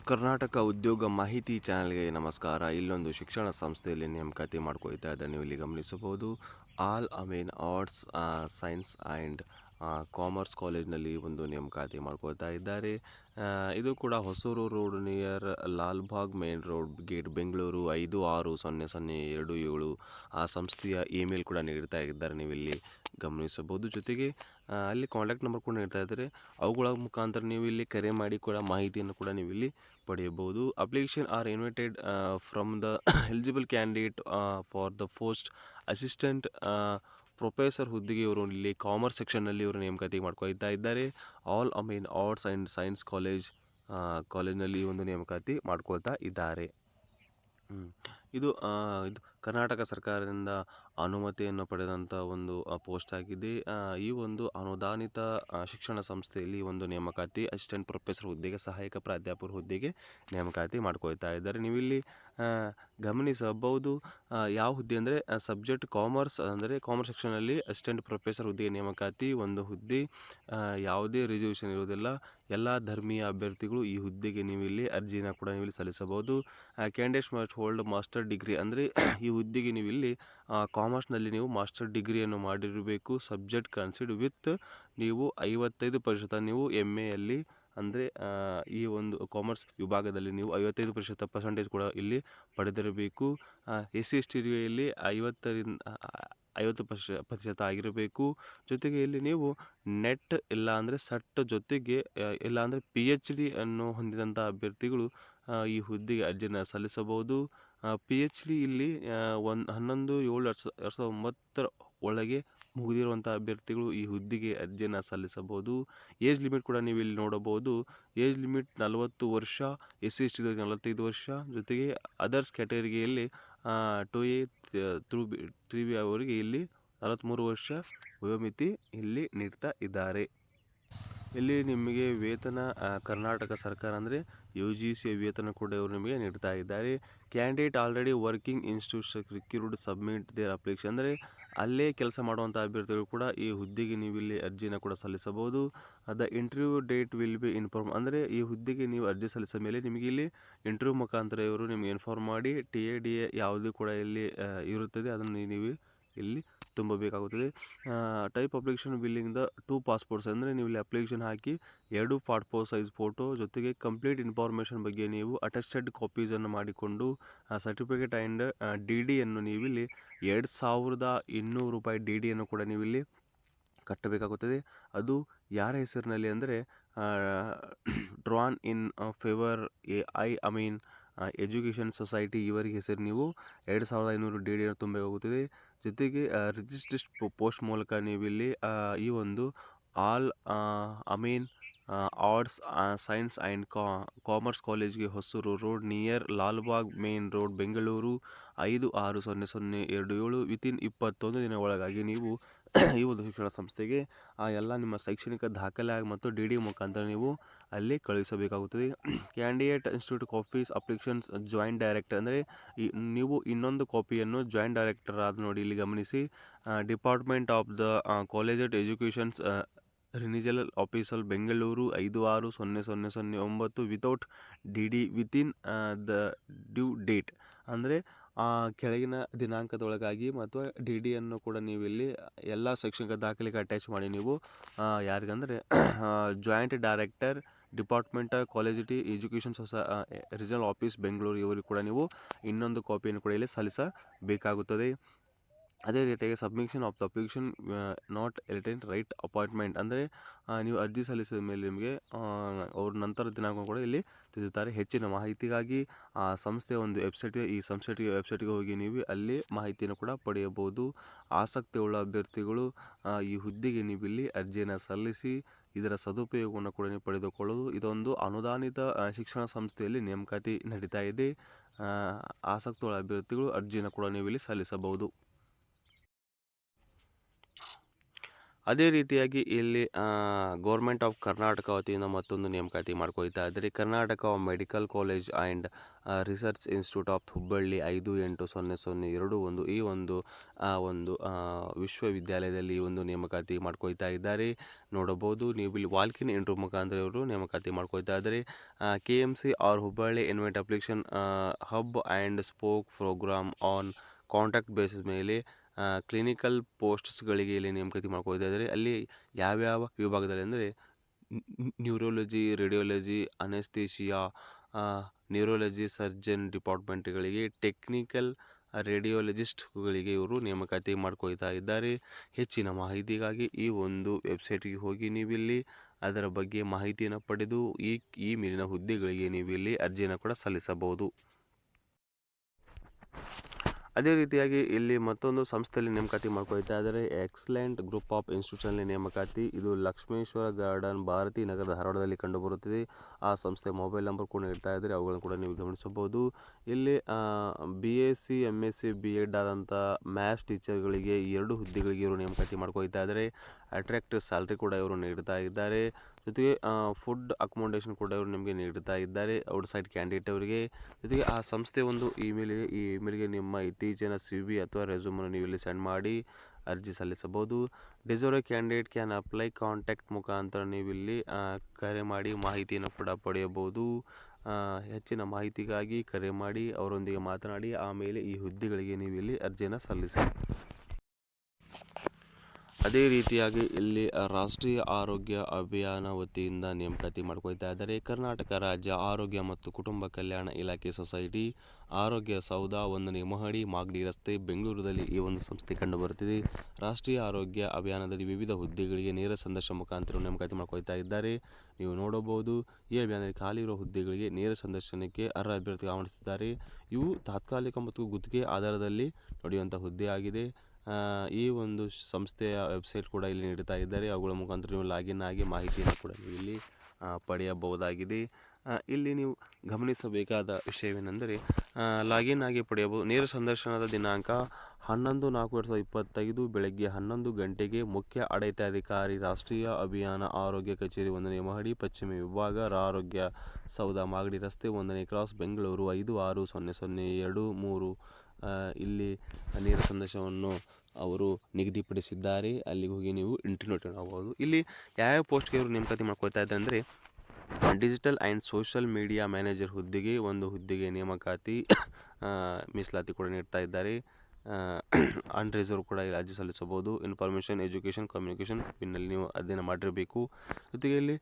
ಕರ್ನಾಟಕ ಉದ್ಯೋಗ ಮಾಹಿತಿ ಚಾನೆಲ್ಗೆ ನಮಸ್ಕಾರ. ಇಲ್ಲೊಂದು ಶಿಕ್ಷಣ ಸಂಸ್ಥೆಯಲ್ಲಿ ನೇಮಕಾತಿ ಮಾಡ್ಕೊಳ್ತಾ ಇದ್ದಾರೆ. ನೀವು ಇಲ್ಲಿ ಗಮನಿಸಬಹುದು. ಆರ್ಟ್ಸ್, ಸೈನ್ಸ್ ಆ್ಯಂಡ್ ಕಾಮರ್ಸ್ ಕಾಲೇಜ್ನಲ್ಲಿ ಒಂದು ನೇಮಕಾತಿ ಮಾಡ್ಕೊಳ್ತಾ ಇದ್ದಾರೆ. ಇದು ಕೂಡ Hosur road near Lalbagh main road gate Bengaluru 560027. ಆ ಸಂಸ್ಥೆಯ ಇಮೇಲ್ ಕೂಡ ನೀಡ್ತಾ ಇದ್ದಾರೆ, ನೀವು ಇಲ್ಲಿ ಗಮನಿಸಬಹುದು. ಜೊತೆಗೆ ಅಲ್ಲಿ ಕಾಂಟ್ಯಾಕ್ಟ್ ನಂಬರ್ ಕೂಡ ನೀಡ್ತಾ ಇದ್ದಾರೆ. ಅವುಗಳ ಮುಖಾಂತರ ನೀವು ಇಲ್ಲಿ ಕರೆ ಮಾಡಿ ಕೂಡ ಮಾಹಿತಿಯನ್ನು ಕೂಡ ನೀವು ಇಲ್ಲಿ ಪಡೆಯಬಹುದು. Application R invited from the eligible candidate for the post assistant professor ಹುದ್ದೆಗೆ ಇವರು ಇಲ್ಲಿ ಕಾಮರ್ಸ್ ಸೆಕ್ಷನ್ನಲ್ಲಿ ಇವರು ನೇಮಕಾತಿ ಮಾಡ್ಕೊಳ್ತಾ ಇದ್ದಾರೆ. ಆರ್ಟ್ಸ್ ಆ್ಯಂಡ್ ಸೈನ್ಸ್ ಕಾಲೇಜ್ನಲ್ಲಿ ಈ ಒಂದು ನೇಮಕಾತಿ ಮಾಡ್ಕೊಳ್ತಾ ಇದ್ದಾರೆ. ಇದು ಕರ್ನಾಟಕ ಸರ್ಕಾರದಿಂದ ಅನುಮತಿಯನ್ನು ಪಡೆದಂಥ ಒಂದು ಪೋಸ್ಟ್ ಆಗಿದೆ. ಈ ಒಂದು ಅನುದಾನಿತ ಶಿಕ್ಷಣ ಸಂಸ್ಥೆಯಲ್ಲಿ ಒಂದು ನೇಮಕಾತಿ ಅಸಿಸ್ಟೆಂಟ್ ಪ್ರೊಫೆಸರ್ ಹುದ್ದೆಗೆ, ಸಹಾಯಕ ಪ್ರಾಧ್ಯಾಪಕರ ಹುದ್ದೆಗೆ ನೇಮಕಾತಿ ಮಾಡ್ಕೊಳ್ತಾ ಇದ್ದಾರೆ. ನೀವು ಇಲ್ಲಿ ಗಮನಿಸಬಹುದು. ಯಾವ ಹುದ್ದೆ ಅಂದರೆ ಸಬ್ಜೆಕ್ಟ್ ಕಾಮರ್ಸ್, ಅಂದರೆ ಕಾಮರ್ಸ್ ಸೆಕ್ಷನಲ್ಲಿ ಅಸಿಸ್ಟೆಂಟ್ ಪ್ರೊಫೆಸರ್ ಹುದ್ದೆಗೆ ನೇಮಕಾತಿ. ಒಂದು ಹುದ್ದೆ, ಯಾವುದೇ ರಿಸರ್ವೇಷನ್ ಇರುವುದಿಲ್ಲ. ಎಲ್ಲ ಧರ್ಮೀಯ ಅಭ್ಯರ್ಥಿಗಳು ಈ ಹುದ್ದೆಗೆ ನೀವು ಇಲ್ಲಿ ಅರ್ಜಿನ ಕೂಡ ನೀವು ಇಲ್ಲಿ ಸಲ್ಲಿಸಬಹುದು. Candidates must hold master degree, ಅಂದರೆ ಈ ಹುದ್ದೆಗೆ ನೀವು ಇಲ್ಲಿ ಕಾಮರ್ಸ್ನಲ್ಲಿ ನೀವು ಮಾಸ್ಟರ್ ಡಿಗ್ರಿಯನ್ನು ಮಾಡಿರಬೇಕು. ಸಬ್ಜೆಕ್ಟ್ ಕನ್ಸಿಡ್ ವಿತ್ ನೀವು 55% ನೀವು MAಯಲ್ಲಿ, ಅಂದರೆ ಈ ಒಂದು ಕಾಮರ್ಸ್ ವಿಭಾಗದಲ್ಲಿ ನೀವು 55% ಕೂಡ ಇಲ್ಲಿ ಪಡೆದಿರಬೇಕು. SC/ST ಇಲ್ಲಿ 50% ಆಗಿರಬೇಕು. ಜೊತೆಗೆ ಇಲ್ಲಿ ನೀವು ನೆಟ್ ಇಲ್ಲ ಅಂದರೆ ಸಟ್ ಜೊತೆಗೆ ಇಲ್ಲ ಅಂದರೆ PhD ಅನ್ನು ಹೊಂದಿದಂಥ ಅಭ್ಯರ್ಥಿಗಳು ಈ ಹುದ್ದೆಗೆ ಅರ್ಜಿಯನ್ನು ಸಲ್ಲಿಸಬಹುದು. PhD ಇಲ್ಲಿ 11/7/2009 ಒಳಗೆ ಮುಗಿದಿರುವಂಥ ಅಭ್ಯರ್ಥಿಗಳು ಈ ಹುದ್ದೆಗೆ ಅರ್ಜಿಯನ್ನು ಸಲ್ಲಿಸಬಹುದು. ಏಜ್ ಲಿಮಿಟ್ ಕೂಡ ನೀವು ಇಲ್ಲಿ ನೋಡಬಹುದು. ಏಜ್ ಲಿಮಿಟ್ 40 ವರ್ಷ, SC/ST 45 ವರ್ಷ, ಜೊತೆಗೆ ಅದರ್ಸ್ ಕ್ಯಾಟಗರಿಯಲ್ಲಿ 2A through 3B ಅವರಿಗೆ ಇಲ್ಲಿ 43 ವರ್ಷ ವಯೋಮಿತಿ ಇಲ್ಲಿ ನೀಡ್ತಾ ಇದ್ದಾರೆ. ಇಲ್ಲಿ ನಿಮಗೆ ವೇತನ ಕರ್ನಾಟಕ ಸರ್ಕಾರ ಅಂದರೆ UGC ವೇತನ ಕೂಡ ಇವರು ನಿಮಗೆ ನೀಡ್ತಾ ಇದ್ದಾರೆ. Candidate already working institution required submit their application, ಅಂದರೆ ಅಲ್ಲೇ ಕೆಲಸ ಮಾಡುವಂಥ ಅಭ್ಯರ್ಥಿಗಳು ಕೂಡ ಈ ಹುದ್ದೆಗೆ ನೀವು ಇಲ್ಲಿ ಅರ್ಜಿನ ಕೂಡ ಸಲ್ಲಿಸಬಹುದು. The interview date will be inform, ಅಂದರೆ ಈ ಹುದ್ದೆಗೆ ನೀವು ಅರ್ಜಿ ಸಲ್ಲಿಸಿದ ಮೇಲೆ ನಿಮಗೆ ಇಲ್ಲಿ ಇಂಟರ್ವ್ಯೂ ಮುಖಾಂತರ ಇವರು ನಿಮಗೆ ಇನ್ಫಾರ್ಮ್ ಮಾಡಿ TA DA ಯಾವುದು ಕೂಡ ಇಲ್ಲಿ ಇರುತ್ತದೆ ಅದನ್ನು ನೀವು ಇಲ್ಲಿ ತುಂಬಬೇಕಾಗುತ್ತದೆ. Type application willing the 2 passports, ಅಂದರೆ ನೀವು ಇಲ್ಲಿ ಅಪ್ಲಿಕೇಶನ್ ಹಾಕಿ 2 ಪಾಸ್ಪೋರ್ಟ್ ಸೈಜ್ ಫೋಟೋ ಜೊತೆಗೆ ಕಂಪ್ಲೀಟ್ ಇನ್ಫಾರ್ಮೇಷನ್ ಬಗ್ಗೆ ನೀವು ಅಟೆಸ್ಟೆಡ್ ಕಾಪೀಸನ್ನು ಮಾಡಿಕೊಂಡು ಸರ್ಟಿಫಿಕೇಟ್ ಆ್ಯಂಡ್ DDಯನ್ನು ನೀವು ಇಲ್ಲಿ 2200 ರೂಪಾಯಿ DDಯನ್ನು ಕೂಡ ನೀವು ಇಲ್ಲಿ ಕಟ್ಟಬೇಕಾಗುತ್ತದೆ. ಅದು ಯಾರ ಹೆಸರಿನಲ್ಲಿ ಅಂದರೆ drawn in favour education society ಇವರಿಗೆ ಹೆಸರು ನೀವು 2500 DDಯನ್ನು ತುಂಬಬೇಕಾಗುತ್ತದೆ. ಜೊತೆಗೆ ರಿಜಿಸ್ಟ್ರೇಷನ್ ಪೋಸ್ಟ್ ಮೂಲಕ ನೀವು ಇಲ್ಲಿ ಈ ಒಂದು ಆರ್ಟ್ಸ್, ಸೈನ್ಸ್ ಆ್ಯಂಡ್ ಕಾಮರ್ಸ್ ಕಾಲೇಜ್ಗೆ Hosur road near Lalbagh main road Bengaluru 560027 within 21 ದಿನ ಒಳಗಾಗಿ ನೀವು ಈ ಒಂದು ಶಿಕ್ಷಣ ಸಂಸ್ಥೆಗೆ ಎಲ್ಲ ನಿಮ್ಮ ಶೈಕ್ಷಣಿಕ ದಾಖಲೆ ಮತ್ತು DD ಮುಖಾಂತರ ನೀವು ಅಲ್ಲಿ ಕಳುಹಿಸಬೇಕಾಗುತ್ತದೆ. Candidate institute copies applications joint director, ಅಂದರೆ ನೀವು ಇನ್ನೊಂದು ಕಾಪಿಯನ್ನು ಜಾಯಿಂಟ್ ಡೈರೆಕ್ಟರ್ ಆದ ನೋಡಿ ಇಲ್ಲಿ ಗಮನಿಸಿ. Department of the college educations regional office Bengaluru 560009 without DD within the due date, ಅಂದರೆ ಕೆಳಗಿನ ದಿನಾಂಕದೊಳಗಾಗಿ ಮತ್ತು DDಯನ್ನು ಕೂಡ ನೀವು ಇಲ್ಲಿ ಎಲ್ಲ ಶೈಕ್ಷಣಿಕ ದಾಖಲೆಗೆ ಅಟ್ಯಾಚ್ ಮಾಡಿ ನೀವು ಯಾರಿಗಂದರೆ joint director department collegiate education regional office Bengaluru ಇವರಿಗೆ ಕೂಡ ನೀವು ಇನ್ನೊಂದು ಕಾಪಿಯನ್ನು ಕೂಡ ಇಲ್ಲಿ ಸಲ್ಲಿಸಬೇಕಾಗುತ್ತದೆ. ಅದೇ ರೀತಿಯಾಗಿ submission of the application not entitled right appointment, ಅಂದರೆ ನೀವು ಅರ್ಜಿ ಸಲ್ಲಿಸಿದ ಮೇಲೆ ನಿಮಗೆ ಅವ್ರ ನಂತರ ದಿನಾಂಕ ಕೂಡ ಇಲ್ಲಿ ತಿಳಿಸುತ್ತಾರೆ. ಹೆಚ್ಚಿನ ಮಾಹಿತಿಗಾಗಿ ಆ ಸಂಸ್ಥೆಯ ಒಂದು ವೆಬ್ಸೈಟ್ಗೆ ವೆಬ್ಸೈಟ್ಗೆ ಹೋಗಿ ನೀವು ಅಲ್ಲಿ ಮಾಹಿತಿಯನ್ನು ಕೂಡ ಪಡೆಯಬಹುದು. ಆಸಕ್ತಿಯುಳ್ಳ ಅಭ್ಯರ್ಥಿಗಳು ಈ ಹುದ್ದೆಗೆ ನೀವು ಇಲ್ಲಿ ಅರ್ಜಿಯನ್ನು ಸಲ್ಲಿಸಿ ಇದರ ಸದುಪಯೋಗವನ್ನು ಕೂಡ ನೀವು ಪಡೆದುಕೊಳ್ಳಲು. ಇದೊಂದು ಅನುದಾನಿತ ಶಿಕ್ಷಣ ಸಂಸ್ಥೆಯಲ್ಲಿ ನೇಮಕಾತಿ ನಡೀತಾ ಇದೆ. ಆಸಕ್ತಿಯುಳ್ಳ ಅಭ್ಯರ್ಥಿಗಳು ಅರ್ಜಿಯನ್ನು ಕೂಡ ನೀವು ಇಲ್ಲಿ ಸಲ್ಲಿಸಬಹುದು. ಅದೇ ರೀತಿಯಾಗಿ ಇಲ್ಲಿ ಗೌರ್ಮೆಂಟ್ ಆಫ್ ಕರ್ನಾಟಕ ವತಿಯಿಂದ ಮತ್ತೊಂದು ನೇಮಕಾತಿ ಮಾಡ್ಕೊಳ್ತಾ ಇದ್ದಾರೆ. Karnataka medical college and research institute of Hubballi 580021 ಈ ಒಂದು ವಿಶ್ವವಿದ್ಯಾಲಯದಲ್ಲಿ ಈ ಒಂದು ನೇಮಕಾತಿ ಮಾಡ್ಕೊಳ್ತಾ ಇದ್ದಾರೆ. ನೋಡಬಹುದು ನೀವು ಇಲ್ಲಿ ವಾಲ್ಕಿನ್ ಇಂಟರ್ವ್ಯೂ ಮುಖಾಂತರ ಇವರು ನೇಮಕಾತಿ ಮಾಡ್ಕೊಳ್ತಾ ಇದ್ದಾರೆ. KMC R Hubballi invite application hub and spoke program on contract basis ಮೇಲೆ ಕ್ಲಿನಿಕಲ್ ಪೋಸ್ಟ್ಸ್ಗಳಿಗೆ ಇಲ್ಲಿ ನೇಮಕಾತಿ ಮಾಡ್ಕೊಳ್ತಾ ಇದ್ದಾರೆ. ಅಲ್ಲಿ ಯಾವ್ಯಾವ ವಿಭಾಗದಲ್ಲಿ ಅಂದರೆ neurology, radiology, anaesthesia, neurology surgeon ಡಿಪಾರ್ಟ್ಮೆಂಟ್ಗಳಿಗೆ, ಟೆಕ್ನಿಕಲ್ ರೇಡಿಯೋಲಜಿಸ್ಟ್ಗಳಿಗೆ ಇವರು ನೇಮಕಾತಿ ಮಾಡ್ಕೊಳ್ತಾ ಇದ್ದಾರೆ. ಹೆಚ್ಚಿನ ಮಾಹಿತಿಗಾಗಿ ಈ ಒಂದು ವೆಬ್ಸೈಟ್ಗೆ ಹೋಗಿ ನೀವಿಲ್ಲಿ ಅದರ ಬಗ್ಗೆ ಮಾಹಿತಿಯನ್ನು ಪಡೆದು ಈ ಮೇಲಿನ ಹುದ್ದೆಗಳಿಗೆ ನೀವಿಲ್ಲಿ ಅರ್ಜಿಯನ್ನು ಕೂಡ ಸಲ್ಲಿಸಬಹುದು. ಅದೇ ರೀತಿಯಾಗಿ ಇಲ್ಲಿ ಮತ್ತೊಂದು ಸಂಸ್ಥೆಯಲ್ಲಿ ನೇಮಕಾತಿ ಮಾಡ್ಕೊಳ್ತಾ ಇದ್ದಾರೆ. ಎಕ್ಸಲೆಂಟ್ ಗ್ರೂಪ್ ಆಫ್ ಇನ್ಸ್ಟಿಟ್ಯೂಷನ್ನಲ್ಲಿ ನೇಮಕಾತಿ. ಇದು ಲಕ್ಷ್ಮೇಶ್ವರ ಗಾರ್ಡನ್, ಭಾರತಿ ನಗರ, ಧಾರವಾಡದಲ್ಲಿ ಕಂಡುಬರುತ್ತದೆ. ಆ ಸಂಸ್ಥೆ ಮೊಬೈಲ್ ನಂಬರ್ ಕೂಡ ಇಡ್ತಾ ಇದ್ದಾರೆ, ಅವುಗಳನ್ನು ಕೂಡ ನೀವು ಗಮನಿಸಬಹುದು. ಇಲ್ಲಿ BSc MSc B.Ed ಆದಂಥ ಮ್ಯಾಥ್ಸ್ ಟೀಚರ್ಗಳಿಗೆ 2 ಹುದ್ದೆಗಳಿಗೆ ಇವರು ನೇಮಕಾತಿ ಮಾಡ್ಕೊಳ್ತಾ ಇದ್ದಾರೆ. ಅಟ್ರಾಕ್ಟಿವ್ ಸ್ಯಾಲ್ರಿ ಕೂಡ ಇವರು ನೀಡ್ತಾ ಇದ್ದಾರೆ. ಜೊತೆಗೆ ಫುಡ್ ಅಕೊಮೊಡೇಷನ್ ಕೂಡ ಇವರು ನಿಮಗೆ ನೀಡ್ತಾ ಇದ್ದಾರೆ ಔಟ್ಸೈಡ್ ಕ್ಯಾಂಡಿಡೇಟ್ ಅವರಿಗೆ. ಜೊತೆಗೆ ಆ ಸಂಸ್ಥೆ ಒಂದು ಇಮೇಲ್ ಇದೆ, ಈ ಇಮೇಲ್ಗೆ ನಿಮ್ಮ ಇತ್ತೀಚಿನ CV ಅಥವಾ ರೆಸ್ಯೂಮನ್ನು ನೀವು ಇಲ್ಲಿ ಸೆಂಡ್ ಮಾಡಿ ಅರ್ಜಿ ಸಲ್ಲಿಸಬಹುದು. Deserve candidate can apply contact ಮುಖಾಂತರ ನೀವು ಇಲ್ಲಿ ಕರೆ ಮಾಡಿ ಮಾಹಿತಿಯನ್ನು ಕೂಡ ಪಡೆಯಬಹುದು. ಹೆಚ್ಚಿನ ಮಾಹಿತಿಗಾಗಿ ಕರೆ ಮಾಡಿ ಅವರೊಂದಿಗೆ ಮಾತನಾಡಿ ಆಮೇಲೆ ಈ ಹುದ್ದೆಗಳಿಗೆ ನೀವು ಇಲ್ಲಿ ಅರ್ಜಿಯನ್ನು ಸಲ್ಲಿಸಿ. ಅದೇ ರೀತಿಯಾಗಿ ಇಲ್ಲಿ ರಾಷ್ಟ್ರೀಯ ಆರೋಗ್ಯ ಅಭಿಯಾನ ವತಿಯಿಂದ ನೇಮಕಾತಿ ಮಾಡ್ಕೊಳ್ತಾ ಇದ್ದಾರೆ. ಕರ್ನಾಟಕ ರಾಜ್ಯ ಆರೋಗ್ಯ ಮತ್ತು ಕುಟುಂಬ ಕಲ್ಯಾಣ ಇಲಾಖೆ ಸೊಸೈಟಿ, ಆರೋಗ್ಯ ಸೌಧ, 1ನೇ ಮಹಡಿ, ಮಾಗಡಿ ರಸ್ತೆ, ಬೆಂಗಳೂರಲ್ಲಿ ಈ ಒಂದು ಸಂಸ್ಥೆ ಕಂಡುಬರುತ್ತಿದೆ. ರಾಷ್ಟ್ರೀಯ ಆರೋಗ್ಯ ಅಭಿಯಾನದಲ್ಲಿ ವಿವಿಧ ಹುದ್ದೆಗಳಿಗೆ ನೇರ ಸಂದರ್ಶನ ಮುಖಾಂತರ ನೇಮಕಾತಿ ಮಾಡ್ಕೊಳ್ತಾ ಇದ್ದಾರೆ. ನೀವು ನೋಡಬಹುದು ಈ ಅಭಿಯಾನದಲ್ಲಿ ಖಾಲಿ ಇರುವ ಹುದ್ದೆಗಳಿಗೆ ನೇರ ಸಂದರ್ಶನಕ್ಕೆ ಅರ್ಹ ಅಭ್ಯರ್ಥಿಗಳು ಆಹ್ವಾನಿಸಿದ್ದಾರೆ. ಇವು ತಾತ್ಕಾಲಿಕ ಮತ್ತು ಗುತ್ತಿಗೆ ಆಧಾರದಲ್ಲಿ ನಡೆಯುವಂಥ ಹುದ್ದೆ ಆಗಿದೆ. ಈ ಒಂದು ಸಂಸ್ಥೆಯ ವೆಬ್ಸೈಟ್ ಕೂಡ ಇಲ್ಲಿ ನೀಡ್ತಾ ಇದ್ದಾರೆ, ಅವುಗಳ ಮುಖಾಂತರ ನೀವು ಲಾಗಿನ್ ಆಗಿ ಮಾಹಿತಿಯನ್ನು ಕೂಡ ನೀವು ಇಲ್ಲಿ ಪಡೆಯಬಹುದಾಗಿದೆ. ಇಲ್ಲಿ ನೀವು ಗಮನಿಸಬೇಕಾದ ವಿಷಯವೇನೆಂದರೆ ಲಾಗಿನ್ ಆಗಿ ಪಡೆಯಬಹುದು. ನೇರ ಸಂದರ್ಶನದ ದಿನಾಂಕ 11/4/2025 ಬೆಳಗ್ಗೆ 11 ಗಂಟೆಗೆ. ಮುಖ್ಯ ಆಡಳಿತಾಧಿಕಾರಿ, ರಾಷ್ಟ್ರೀಯ ಅಭಿಯಾನ, ಆರೋಗ್ಯ ಕಚೇರಿ, 1ನೇ ಮಹಡಿ, ಪಶ್ಚಿಮ ವಿಭಾಗ, ಆರೋಗ್ಯ ಸೌಧ, ಮಾಗಡಿ ರಸ್ತೆ, 1ನೇ ಕ್ರಾಸ್, ಬೆಂಗಳೂರು 560023. ಇಲ್ಲಿ ನೇರ ಸಂದರ್ಶನವನ್ನು ಅವರು ನಿಗದಿಪಡಿಸಿದ್ದಾರೆ. ಅಲ್ಲಿಗೆ ಹೋಗಿ ನೀವು ಇಂಟರ್ವ್ಯೂ ಅಟೆಂಡ್ ಆಗಬಹುದು. ಇಲ್ಲಿ ಯಾವ್ಯಾವ ಪೋಸ್ಟ್ಗೆ ಅವರು ನೇಮಕಾತಿ ಮಾಡ್ಕೊಳ್ತಾ ಇದ್ದಾರೆ ಅಂದರೆ digital and social media manager ಹುದ್ದೆಗೆ ಒಂದು ಹುದ್ದೆಗೆ ನೇಮಕಾತಿ, ಮೀಸಲಾತಿ ಕೂಡ ನೀಡ್ತಾ ಇದ್ದಾರೆ. ಅನ್ರಿಸರ್ವ್ ಕೂಡ ಇಲ್ಲಿ ಅರ್ಜಿ ಸಲ್ಲಿಸಬಹುದು. ಇನ್ಫಾರ್ಮೇಷನ್ ಎಜುಕೇಷನ್ ಕಮ್ಯುನಿಕೇಷನ್ ಪಿನ್ನಲ್ಲಿ ನೀವು ಅಧ್ಯಯನ ಮಾಡಿರಬೇಕು. ಜೊತೆಗೆ ಇಲ್ಲಿ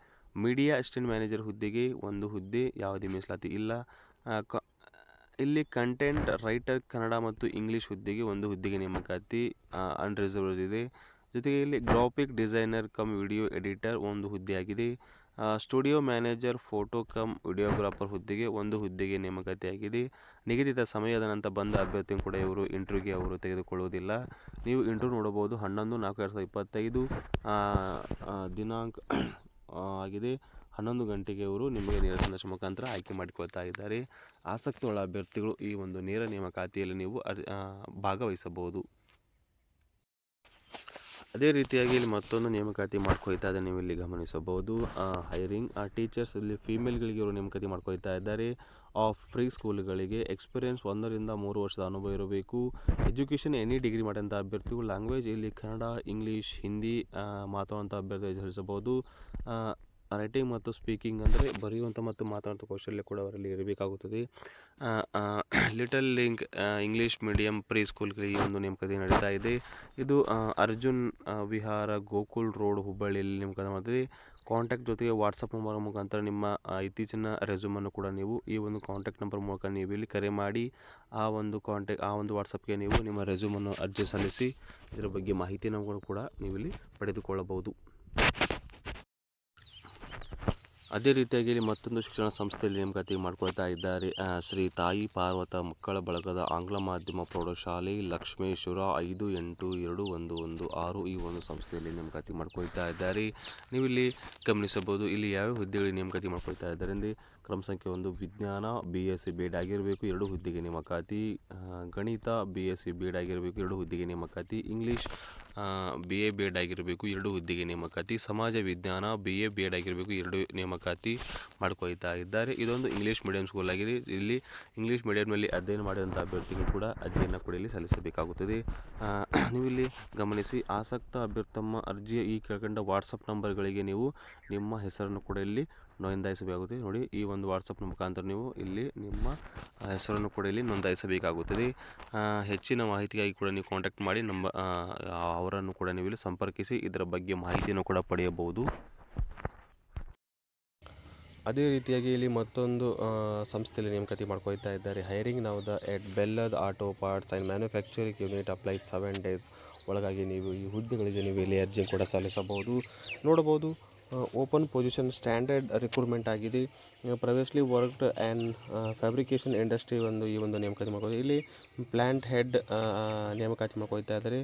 ಮೀಡಿಯಾ ಅಸಿಸ್ಟೆಂಟ್ ಮ್ಯಾನೇಜರ್ ಹುದ್ದೆಗೆ ಒಂದು ಹುದ್ದೆ, ಯಾವುದೇ ಮೀಸಲಾತಿ ಇಲ್ಲ. ಇಲ್ಲಿ ಕಂಟೆಂಟ್ ರೈಟರ್ ಕನ್ನಡ ಮತ್ತು ಇಂಗ್ಲೀಷ್ ಹುದ್ದೆಗೆ ಒಂದು ಹುದ್ದೆಗೆ ನೇಮಕಾತಿ, ಅನ್ರಿಸರ್ವ್ ಇದೆ. ಜೊತೆಗೆ ಇಲ್ಲಿ graphic designer cum video editor ಒಂದು ಹುದ್ದೆಯಾಗಿದೆ. Studio manager photo cum videographer ಹುದ್ದೆಗೆ ಒಂದು ಹುದ್ದೆಗೆ ನೇಮಕಾತಿಯಾಗಿದೆ. ನಿಗದಿತ ಸಮಯದ ನಂತರ ಬಂದ ಅಭ್ಯರ್ಥಿಯನ್ನು ಕೂಡ ಇವರು ಇಂಟರ್ವ್ಯೂಗೆ ಅವರು ತೆಗೆದುಕೊಳ್ಳುವುದಿಲ್ಲ. ನೀವು ಇಂಟರ್ವ್ಯೂ ನೋಡಬಹುದು. 11/4/2025 ದಿನಾಂಕ ಆಗಿದೆ. 11 ಗಂಟೆಗೆ ಅವರು ನಿಮಗೆ ನೇರ ಸಂದರ್ಶನ ಮುಖಾಂತರ ಆಯ್ಕೆ ಮಾಡಿಕೊಳ್ತಾ ಇದ್ದಾರೆ. ಆಸಕ್ತಿಯುಳ್ಳ ಅಭ್ಯರ್ಥಿಗಳು ಈ ಒಂದು ನೇರ ನೇಮಕಾತಿಯಲ್ಲಿ ನೀವು ಭಾಗವಹಿಸಬಹುದು. ಅದೇ ರೀತಿಯಾಗಿ ಇಲ್ಲಿ ಮತ್ತೊಂದು ನೇಮಕಾತಿ ಮಾಡ್ಕೊಳ್ತಾ ಇದ್ದಾರೆ, ನೀವು ಇಲ್ಲಿ ಗಮನಿಸಬಹುದು. ಹೈರಿಂಗ್ ಟೀಚರ್ಸ್, ಇಲ್ಲಿ ಫೀಮೇಲ್ಗಳಿಗೆ ಇವರು ನೇಮಕಾತಿ ಮಾಡ್ಕೊಳ್ತಾ ಇದ್ದಾರೆ. ಫ್ರೀ ಸ್ಕೂಲ್ಗಳಿಗೆ ಎಕ್ಸ್ಪೀರಿಯೆನ್ಸ್ 1 ರಿಂದ 3 ವರ್ಷದ ಅನುಭವ ಇರಬೇಕು. ಎಜುಕೇಷನ್ ಎನಿ ಡಿಗ್ರಿ ಮಾಡಿದಂಥ ಅಭ್ಯರ್ಥಿಗಳು. ಲ್ಯಾಂಗ್ವೇಜ್ ಇಲ್ಲಿ ಕನ್ನಡ, ಇಂಗ್ಲೀಷ್, ಹಿಂದಿ ಮಾತಾಡುವಂಥ ಅಭ್ಯರ್ಥಿ ಸಲ್ಲಿಸಬಹುದು. ರೈಟಿಂಗ್ ಮತ್ತು ಸ್ಪೀಕಿಂಗ್ ಅಂದರೆ ಬರೆಯುವಂಥ ಮತ್ತು ಮಾತಾಡುವಂಥ ಕೌಶಲ್ಯ ಕೂಡ ಅವರಲ್ಲಿ ಇರಬೇಕಾಗುತ್ತದೆ. Little link English medium pre ಸ್ಕೂಲ್ಗಳಿಗೆ ಈ ಒಂದು ನೇಮಕಾತಿ ನಡೀತಾ ಇದೆ. ಇದು ಅರ್ಜುನ್ ವಿಹಾರ, ಗೋಕುಲ್ ರೋಡ್, ಹುಬ್ಬಳ್ಳಿಯಲ್ಲಿ ನೇಮಕಾತಿ ಮಾಡ್ತಿದೆ. ಕಾಂಟ್ಯಾಕ್ಟ್ ಜೊತೆಗೆ ವಾಟ್ಸಪ್ ನಂಬರ್ ಮುಖಾಂತರ ನಿಮ್ಮ ಇತ್ತೀಚಿನ ರೆಸ್ಯೂಮನ್ನು ಕೂಡ ನೀವು ಈ ಒಂದು ಕಾಂಟ್ಯಾಕ್ಟ್ ನಂಬರ್ ಮೂಲಕ ನೀವು ಇಲ್ಲಿ ಕರೆ ಮಾಡಿ ಆ ಒಂದು ವಾಟ್ಸಪ್ಗೆ ನೀವು ನಿಮ್ಮ ರೆಸ್ಯೂಮನ್ನು ಅರ್ಜಿ ಸಲ್ಲಿಸಿ ಇದರ ಬಗ್ಗೆ ಮಾಹಿತಿಯನ್ನು ಕೂಡ ನೀವು ಇಲ್ಲಿ ಪಡೆದುಕೊಳ್ಳಬಹುದು. ಅದೇ ರೀತಿಯಾಗಿ ಇಲ್ಲಿ ಮತ್ತೊಂದು ಶಿಕ್ಷಣ ಸಂಸ್ಥೆಯಲ್ಲಿ ನೇಮಕಾತಿ ಮಾಡ್ಕೊಳ್ತಾ ಇದ್ದಾರೆ. ಶ್ರೀ ತಾಯಿ ಪಾರ್ವತ ಮಕ್ಕಳ ಬಳಗದ ಆಂಗ್ಲ ಮಾಧ್ಯಮ ಪ್ರೌಢಶಾಲೆ, ಲಕ್ಷ್ಮೇಶ್ವರ 582016 ಈ ಒಂದು ಸಂಸ್ಥೆಯಲ್ಲಿ ನೇಮಕಾತಿ ಮಾಡ್ಕೊಳ್ತಾ ಇದ್ದಾರೆ. ನೀವು ಇಲ್ಲಿ ಗಮನಿಸಬಹುದು. ಇಲ್ಲಿ ಯಾವ್ಯಾವ ಹುದ್ದೆಗಳಿಗೆ ನೇಮಕಾತಿ ಮಾಡ್ಕೊಳ್ತಾ ಇದ್ದಾರೆ ಅಂದರೆ ಕ್ರಮ ಸಂಖ್ಯೆ 1 ವಿಜ್ಞಾನ BSc B.Ed ಆಗಿರಬೇಕು, 2 ಹುದ್ದೆಗೆ ನೇಮಕಾತಿ. ಗಣಿತ BSc B.Ed ಆಗಿರಬೇಕು, 2 ಹುದ್ದೆಗೆ ನೇಮಕಾತಿ. ಇಂಗ್ಲೀಷ್ BA ಆಗಿರಬೇಕು 2 ಹುದ್ದೆಗೆ ನೇಮಕಾತಿ. ಸಮಾಜ ವಿಜ್ಞಾನ BA ಆಗಿರಬೇಕು 2 ನೇಮಕಾತಿ ಮಾಡ್ಕೊಳ್ತಾ ಇದ್ದಾರೆ. ಇದೊಂದು ಇಂಗ್ಲೀಷ್ ಮೀಡಿಯಂ ಸ್ಕೂಲ್ ಆಗಿದೆ. ಇಲ್ಲಿ ಇಂಗ್ಲೀಷ್ ಮೀಡಿಯಂನಲ್ಲಿ ಅಧ್ಯಯನ ಮಾಡಿದಂಥ ಅಭ್ಯರ್ಥಿಗಳು ಕೂಡ ಅರ್ಜಿಯನ್ನು ಕೂಡ ಇಲ್ಲಿ ಸಲ್ಲಿಸಬೇಕಾಗುತ್ತದೆ. ನೀವು ಇಲ್ಲಿ ಗಮನಿಸಿ, ಆಸಕ್ತ ಅಭ್ಯರ್ಥಿ ತಮ್ಮ ಅರ್ಜಿಯ ಈ ಕೆಳಕಂಡ ವಾಟ್ಸಪ್ ನಂಬರ್ಗಳಿಗೆ ನೀವು ನಿಮ್ಮ ಹೆಸರನ್ನು ಕೂಡ ಇಲ್ಲಿ ನೋಂದಾಯಿಸಬೇಕಾಗುತ್ತದೆ. ನೋಡಿ, ಈ ಒಂದು ವಾಟ್ಸಪ್ ಮುಖಾಂತರ ನೀವು ಇಲ್ಲಿ ನಿಮ್ಮ ಹೆಸರನ್ನು ಕೂಡ ಇಲ್ಲಿ ನೋಂದಾಯಿಸಬೇಕಾಗುತ್ತದೆ. ಹೆಚ್ಚಿನ ಮಾಹಿತಿಗಾಗಿ ಕೂಡ ನೀವು ಕಾಂಟ್ಯಾಕ್ಟ್ ಮಾಡಿ ಅವರನ್ನು ಕೂಡ ನೀವು ಇಲ್ಲಿ ಸಂಪರ್ಕಿಸಿ ಇದರ ಬಗ್ಗೆ ಮಾಹಿತಿಯನ್ನು ಕೂಡ ಪಡೆಯಬಹುದು. ಅದೇ ರೀತಿಯಾಗಿ ಇಲ್ಲಿ ಮತ್ತೊಂದು ಸಂಸ್ಥೆಯಲ್ಲಿ ನೇಮಕಾತಿ ಮಾಡ್ಕೊಳ್ತಾ ಇದ್ದಾರೆ. ಹೈರಿಂಗ್ ನಾವು at Bellad auto parts and manufacturing unit apply 7 days ಒಳಗಾಗಿ ನೀವು ಈ ಹುದ್ದೆಗಳಿಗೆ ನೀವು ಇಲ್ಲಿ ಅರ್ಜಿ ಕೂಡ ಸಲ್ಲಿಸಬಹುದು. ನೋಡಬಹುದು, ಓಪನ್ ಪೊಸಿಷನ್ ಸ್ಟ್ಯಾಂಡರ್ಡ್ ರಿಕ್ರೂಟ್ಮೆಂಟ್ ಆಗಿದೆ. Privately worked and fabrication industry ಈ ಒಂದು ನೇಮಕಾತಿ ಮಾಡ್ಬೋದು. ಇಲ್ಲಿ ಪ್ಲ್ಯಾಂಟ್ ಹೆಡ್ ನೇಮಕಾತಿ ಮಾಡ್ಕೊಳ್ತಾ ಇದ್ದಾರೆ.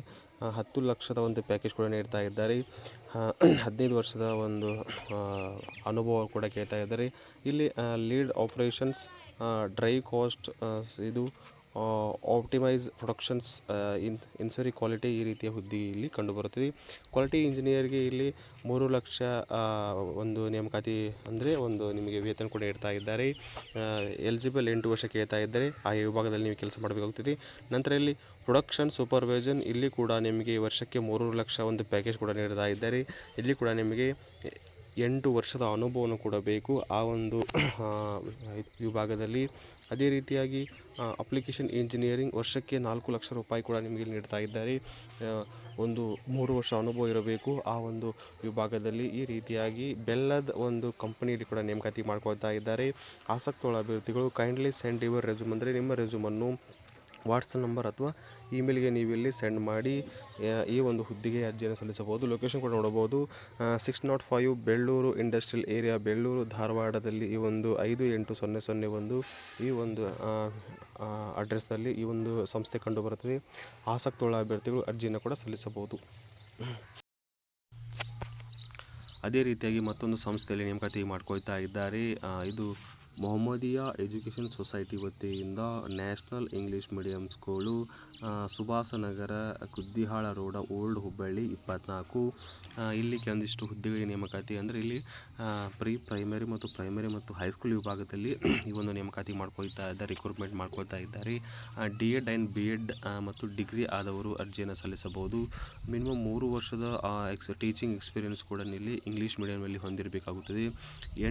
10 ಲಕ್ಷದ ಒಂದು ಪ್ಯಾಕೇಜ್ ಕೂಡ ನೀಡ್ತಾ ಇದ್ದಾರೆ. 15 ವರ್ಷದ ಒಂದು ಅನುಭವ ಕೂಡ ಕೇಳ್ತಾ ಇದ್ದಾರೆ. ಇಲ್ಲಿ ಲೀಡ್ ಆಪ್ರೇಷನ್ಸ್, ಡ್ರೈ ಕಾಸ್ಟ್, ಇದು ಆಪ್ಟಿಮೈಸ್ ಪ್ರೊಡಕ್ಷನ್ಸ್, ಇನ್ಸರಿ ಕ್ವಾಲಿಟಿ, ಈ ರೀತಿಯ ಹುದ್ದೆ ಇಲ್ಲಿ ಕಂಡುಬರುತ್ತದೆ. ಕ್ವಾಲಿಟಿ ಇಂಜಿನಿಯರ್ಗೆ ಇಲ್ಲಿ 3 ಲಕ್ಷ ಒಂದು ನೇಮಕಾತಿ ಅಂದರೆ ನಿಮಗೆ ವೇತನ ಕೂಡ ಇಡ್ತಾ ಇದ್ದಾರೆ. ಎಲಿಜಿಬಲ್ 8 ವರ್ಷ ಕೇಳ್ತಾ ಇದ್ದಾರೆ. ಆ ವಿಭಾಗದಲ್ಲಿ ನೀವು ಕೆಲಸ ಮಾಡಬೇಕಾಗುತ್ತದೆ. ನಂತರ ಇಲ್ಲಿ ಪ್ರೊಡಕ್ಷನ್ ಸೂಪರ್ವೈಸನ್, ಇಲ್ಲಿ ಕೂಡ ನಿಮಗೆ ವರ್ಷಕ್ಕೆ 3 ಲಕ್ಷ ಒಂದು ಪ್ಯಾಕೇಜ್ ಕೂಡ ನೀಡ್ತಾ ಇದ್ದಾರೆ. ಇಲ್ಲಿ ಕೂಡ ನಿಮಗೆ 8 ವರ್ಷದ ಅನುಭವವನ್ನು ಕೂಡ ಬೇಕು ಆ ಒಂದು ವಿಭಾಗದಲ್ಲಿ. ಅದೇ ರೀತಿಯಾಗಿ ಅಪ್ಲಿಕೇಶನ್ ಇಂಜಿನಿಯರಿಂಗ್ ವರ್ಷಕ್ಕೆ 4 ಲಕ್ಷ ರೂಪಾಯಿ ಕೂಡ ನಿಮಗೆ ನೀಡ್ತಾ ಇದ್ದಾರೆ. 3 ವರ್ಷ ಅನುಭವ ಇರಬೇಕು ಆ ಒಂದು ವಿಭಾಗದಲ್ಲಿ. ಈ ರೀತಿಯಾಗಿ ಬೆಲ್ಲದ ಒಂದು ಕಂಪನಿಯಲ್ಲಿ ಕೂಡ ನೇಮಕಾತಿ ಮಾಡ್ಕೊಳ್ತಾ ಇದ್ದಾರೆ. ಆಸಕ್ತುಳ್ಳ ಅಭ್ಯರ್ಥಿಗಳು ಕೈಂಡ್ಲಿ ಸೆಂಡ್ ಯುವರ್ ರೆಸ್ಯೂಮ್, ಅಂದರೆ ನಿಮ್ಮ ರೆಸ್ಯೂಮನ್ನು ವಾಟ್ಸಪ್ ನಂಬರ್ ಅಥವಾ ಇಮೇಲ್ಗೆ ನೀವು ಇಲ್ಲಿ ಸೆಂಡ್ ಮಾಡಿ ಈ ಒಂದು ಹುದ್ದೆಗೆ ಅರ್ಜಿಯನ್ನು ಸಲ್ಲಿಸಬಹುದು. ಲೊಕೇಶನ್ ಕೂಡ ನೋಡಬಹುದು, 605 ಬೆಳ್ಳೂರು ಇಂಡಸ್ಟ್ರಿಯಲ್ ಏರಿಯಾ, ಬೆಳ್ಳೂರು, ಧಾರವಾಡದಲ್ಲಿ ಈ ಒಂದು 58001 ಈ ಒಂದು ಅಡ್ರೆಸ್ನಲ್ಲಿ ಈ ಒಂದು ಸಂಸ್ಥೆ ಕಂಡುಬರುತ್ತದೆ. ಆಸಕ್ತುಳ್ಳ ಅಭ್ಯರ್ಥಿಗಳು ಅರ್ಜಿಯನ್ನು ಕೂಡ ಸಲ್ಲಿಸಬಹುದು. ಅದೇ ರೀತಿಯಾಗಿ ಮತ್ತೊಂದು ಸಂಸ್ಥೆಯಲ್ಲಿ ನೇಮಕಾತಿ ಮಾಡ್ಕೊಳ್ತಾ ಇದ್ದಾರೆ. ಇದು ಮೊಹಮ್ಮದಿಯಾ ಎಜುಕೇಷನ್ ಸೊಸೈಟಿ ವತಿಯಿಂದ national English medium school, Subhashnagar, Kuddihal road, old Hubballi 24. ಇಲ್ಲಿ ಕೆಲವೊಂದಿಷ್ಟು ಹುದ್ದೆಗಳಿಗೆ ನೇಮಕಾತಿ, ಅಂದರೆ ಇಲ್ಲಿ ಪ್ರೈಮರಿ ಮತ್ತು ಹೈಸ್ಕೂಲ್ ವಿಭಾಗದಲ್ಲಿ ಈ ಒಂದು ನೇಮಕಾತಿ ಮಾಡ್ಕೊಳ್ತಾ ಇದ್ದಾರೆ, ರಿಕ್ರೂಟ್ಮೆಂಟ್ ಮಾಡ್ಕೊಳ್ತಾ ಇದ್ದಾರೆ. D.Ed ಆ್ಯಂಡ್ B.Ed ಮತ್ತು ಡಿಗ್ರಿ ಆದವರು ಅರ್ಜಿಯನ್ನು ಸಲ್ಲಿಸಬಹುದು. ಮಿನಿಮಮ್ 3 ವರ್ಷದ ಟೀಚಿಂಗ್ ಎಕ್ಸ್ಪೀರಿಯನ್ಸ್ ಕೂಡ ಇಲ್ಲಿ ಇಂಗ್ಲೀಷ್ ಮೀಡಿಯಂನಲ್ಲಿ ಹೊಂದಿರಬೇಕಾಗುತ್ತದೆ.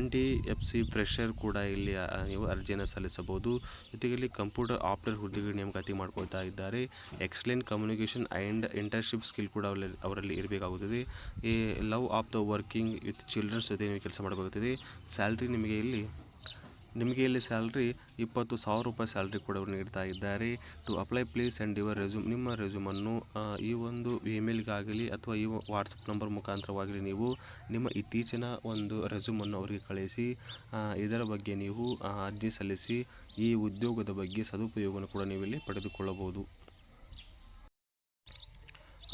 NTFC ಫ್ರೆಷರ್ ಕೂಡ ಇಲ್ಲಿ ನೀವು ಅರ್ಜಿಯನ್ನು ಸಲ್ಲಿಸಬಹುದು. ಜೊತೆಗೆ ಇಲ್ಲಿ ಕಂಪ್ಯೂಟರ್ ಆಪರೇಟರ್ ಹುದ್ದೆಗೆ ನೇಮಕಾತಿ ಮಾಡ್ಕೊಳ್ತಾ ಇದ್ದಾರೆ. Excellent communication and internship skill ಕೂಡ ಅವರಲ್ಲಿ ಇರಬೇಕಾಗುತ್ತದೆ. ಈ love of the working with childrens ಜೊತೆ ನೀವು ಕೆಲಸ ಮಾಡಬೇಕಾಗುತ್ತದೆ. ಸ್ಯಾಲ್ರಿ ನಿಮಗೆ ಇಲ್ಲಿ ಸ್ಯಾಲ್ರಿ 20,000 ರೂಪಾಯಿ ಸ್ಯಾಲ್ರಿ ಕೂಡ ಅವರು ನೀಡ್ತಾ ಇದ್ದಾರೆ. To apply please send your resume, ನಿಮ್ಮ ರೆಸ್ಯೂಮನ್ನು ಈ ಒಂದು ಇಮೇಲ್ಗಾಗಲಿ ಅಥವಾ ಈ ವಾಟ್ಸಪ್ ನಂಬರ್ ಮುಖಾಂತರವಾಗಲಿ ನೀವು ನಿಮ್ಮ ಇತ್ತೀಚಿನ ಒಂದು ರೆಸ್ಯೂಮನ್ನು ಅವರಿಗೆ ಕಳಿಸಿ ಇದರ ಬಗ್ಗೆ ನೀವು ಅರ್ಜಿ ಸಲ್ಲಿಸಿ ಈ ಉದ್ಯೋಗದ ಬಗ್ಗೆ ಸದುಪಯೋಗವನ್ನು ಕೂಡ ನೀವು ಇಲ್ಲಿ ಪಡೆದುಕೊಳ್ಳಬಹುದು.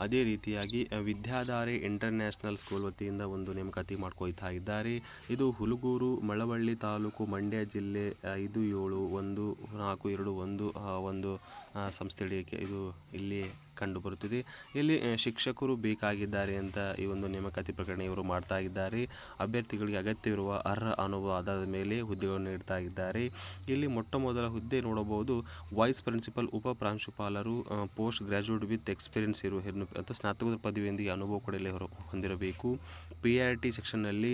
ಅದೇ ರೀತಿಯಾಗಿ ವಿದ್ಯಾಧಾರೆ ಇಂಟರ್ನ್ಯಾಷನಲ್ ಸ್ಕೂಲ್ ವತಿಯಿಂದ ಒಂದು ನೇಮಕಾತಿ ಮಾಡ್ಕೊಳ್ತಾ ಇದ್ದಾರೆ. ಇದು ಹುಲಗೂರು, ಮಳವಳ್ಳಿ ತಾಲೂಕು, ಮಂಡ್ಯ ಜಿಲ್ಲೆ 571421 ಒಂದು ಸಂಸ್ಥೆಯಲ್ಲಿ ಇದು ಇಲ್ಲಿ ಕಂಡುಬರುತ್ತಿದೆ. ಇಲ್ಲಿ ಶಿಕ್ಷಕರು ಬೇಕಾಗಿದ್ದಾರೆ ಅಂತ ಈ ಒಂದು ನೇಮಕಾತಿ ಪ್ರಕರಣ ಇವರು ಮಾಡ್ತಾ ಇದ್ದಾರೆ. ಅಭ್ಯರ್ಥಿಗಳಿಗೆ ಅಗತ್ಯವಿರುವ ಅರ್ಹ ಅನುಭವ ಆಧಾರದ ಮೇಲೆ ಹುದ್ದೆಗಳನ್ನು ನೀಡ್ತಾ ಇದ್ದಾರೆ. ಇಲ್ಲಿ ಮೊಟ್ಟ ಮೊದಲ ಹುದ್ದೆ ನೋಡಬಹುದು, ವೈಸ್ ಪ್ರಿನ್ಸಿಪಲ್, ಉಪ ಪ್ರಾಂಶುಪಾಲರು, ಪೋಸ್ಟ್ ಗ್ರ್ಯಾಜುಯೇಟ್ ವಿತ್ ಎಕ್ಸ್ಪೀರಿಯನ್ಸ್ ಅಥವಾ ಸ್ನಾತಕೋತ್ತರ ಪದವಿಯೊಂದಿಗೆ ಅನುಭವ ಕೂಡ ಇಲ್ಲಿ ಹೊಂದಿರಬೇಕು. PRT ಸೆಕ್ಷನ್ನಲ್ಲಿ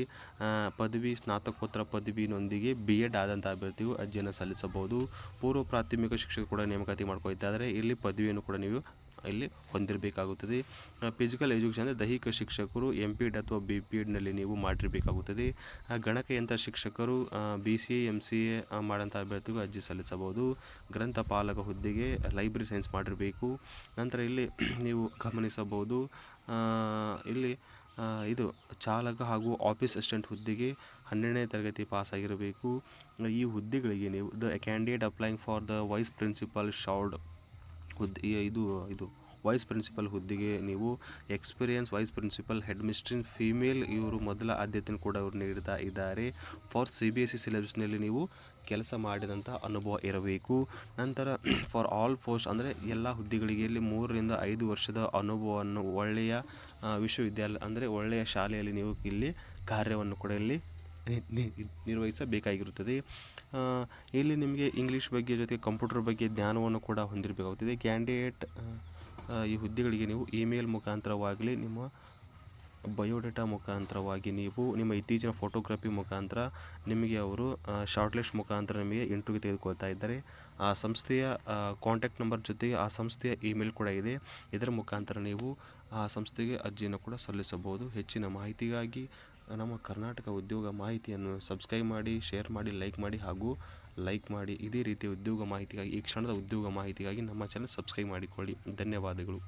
ಪದವಿ, ಸ್ನಾತಕೋತ್ತರ ಪದವಿಯೊಂದಿಗೆ B.Ed ಆದಂಥ ಅಭ್ಯರ್ಥಿಗಳು ಅರ್ಜಿಯನ್ನು ಸಲ್ಲಿಸಬಹುದು. ಪೂರ್ವ ಪ್ರಾಥಮಿಕ ಶಿಕ್ಷಕರು ಕೂಡ ನೇಮಕಾತಿ ಮಾಡ್ಕೊಳ್ತಾ ಇದ್ದಾರೆ. ಇಲ್ಲಿ ಪದವಿಯನ್ನು ಕೂಡ ನೀವು ಇಲ್ಲಿ ಹೊಂದಿರಬೇಕಾಗುತ್ತದೆ. ಫಿಸಿಕಲ್ ಎಜುಕೇಷನ್ ಅಂದರೆ ದೈಹಿಕ ಶಿಕ್ಷಕರು MPEd ಅಥವಾ BPEdನಲ್ಲಿ ನೀವು ಮಾಡಿರಬೇಕಾಗುತ್ತದೆ. ಗಣಕಯಂತ್ರ ಶಿಕ್ಷಕರು BCA MCA ಮಾಡೋಂಥ ಅಭ್ಯರ್ಥಿಗಳು ಅರ್ಜಿ ಸಲ್ಲಿಸಬಹುದು. ಗ್ರಂಥಪಾಲಕ ಹುದ್ದೆಗೆ ಲೈಬ್ರರಿ ಸೈನ್ಸ್ ಮಾಡಿರಬೇಕು. ನಂತರ ಇಲ್ಲಿ ನೀವು ಗಮನಿಸಬಹುದು, ಇಲ್ಲಿ ಇದು ಚಾಲಕ ಹಾಗೂ ಆಫೀಸ್ ಅಸಿಸ್ಟೆಂಟ್ ಹುದ್ದೆಗೆ 12ನೇ ತರಗತಿ ಪಾಸಾಗಿರಬೇಕು. ಈ ಹುದ್ದೆಗಳಿಗೆ ನೀವು the candidate applying for the vice principal should ಹುದ್ದೆ ಇದು ವೈಸ್ ಪ್ರಿನ್ಸಿಪಲ್ ಹುದ್ದೆಗೆ ನೀವು experience vice principal headmistress female ಇವರು ಮೊದಲ ಆದ್ಯತೆಯನ್ನು ಕೂಡ ಅವರು ನೀಡ್ತಾ ಇದ್ದಾರೆ. ಫಾರ್ CBSE ಸಿಲೆಬಸ್ನಲ್ಲಿ ನೀವು ಕೆಲಸ ಮಾಡಿದಂಥ ಅನುಭವ ಇರಬೇಕು. ನಂತರ ಫಾರ್ ಆಲ್ ಪೋಸ್ಟ್ ಅಂದರೆ ಎಲ್ಲ ಹುದ್ದೆಗಳಿಗೆ ಇಲ್ಲಿ 3 ರಿಂದ 5 ವರ್ಷದ ಅನುಭವವನ್ನು ಒಳ್ಳೆಯ ವಿಶ್ವವಿದ್ಯಾಲಯ ಅಂದರೆ ಒಳ್ಳೆಯ ಶಾಲೆಯಲ್ಲಿ ನೀವು ಇಲ್ಲಿ ಕಾರ್ಯವನ್ನು ಕೂಡ ಇಲ್ಲಿ ನಿರ್ವಹಿಸಬೇಕಾಗಿರುತ್ತದೆ. ಇಲ್ಲಿ ನಿಮಗೆ ಇಂಗ್ಲೀಷ್ ಬಗ್ಗೆ ಜೊತೆಗೆ ಕಂಪ್ಯೂಟರ್ ಬಗ್ಗೆ ಜ್ಞಾನವನ್ನು ಕೂಡ ಹೊಂದಿರಬೇಕಾಗುತ್ತದೆ. ಕ್ಯಾಂಡಿಡೇಟ್ ಈ ಹುದ್ದೆಗಳಿಗೆ ನೀವು ಇಮೇಲ್ ಮುಖಾಂತರವಾಗಲಿ ನಿಮ್ಮ ಬಯೋಡೇಟಾ ಮುಖಾಂತರವಾಗಿ ನೀವು ನಿಮ್ಮ ಇತ್ತೀಚಿನ ಫೋಟೋಗ್ರಫಿ ಮುಖಾಂತರ ನಿಮಗೆ ಅವರು ಶಾರ್ಟ್ ಲಿಸ್ಟ್ ಮುಖಾಂತರ ನಿಮಗೆ ಇಂಟರ್ವ್ಯೂ ತೆಗೆದುಕೊಳ್ತಾ ಇದ್ದಾರೆ. ಆ ಸಂಸ್ಥೆಯ ಕಾಂಟ್ಯಾಕ್ಟ್ ನಂಬರ್ ಜೊತೆಗೆ ಆ ಸಂಸ್ಥೆಯ ಇಮೇಲ್ ಕೂಡ ಇದೆ. ಇದರ ಮುಖಾಂತರ ನೀವು ಆ ಸಂಸ್ಥೆಗೆ ಅರ್ಜಿಯನ್ನು ಕೂಡ ಸಲ್ಲಿಸಬಹುದು. ಹೆಚ್ಚಿನ ಮಾಹಿತಿಗಾಗಿ ನಮ್ಮ ಕರ್ನಾಟಕ ಉದ್ಯೋಗ ಮಾಹಿತಿಯನ್ನು ಸಬ್ಸ್ಕ್ರೈಬ್ ಮಾಡಿ, ಶೇರ್ ಮಾಡಿ, ಲೈಕ್ ಮಾಡಿ. ಇದೇ ರೀತಿಯ ಉದ್ಯೋಗ ಮಾಹಿತಿಗಾಗಿ ಈ ಕ್ಷಣದ ಉದ್ಯೋಗ ಮಾಹಿತಿಗಾಗಿ ನಮ್ಮ ಚಾನಲ್ ಸಬ್ಸ್ಕ್ರೈಬ್ ಮಾಡಿಕೊಳ್ಳಿ. ಧನ್ಯವಾದಗಳು.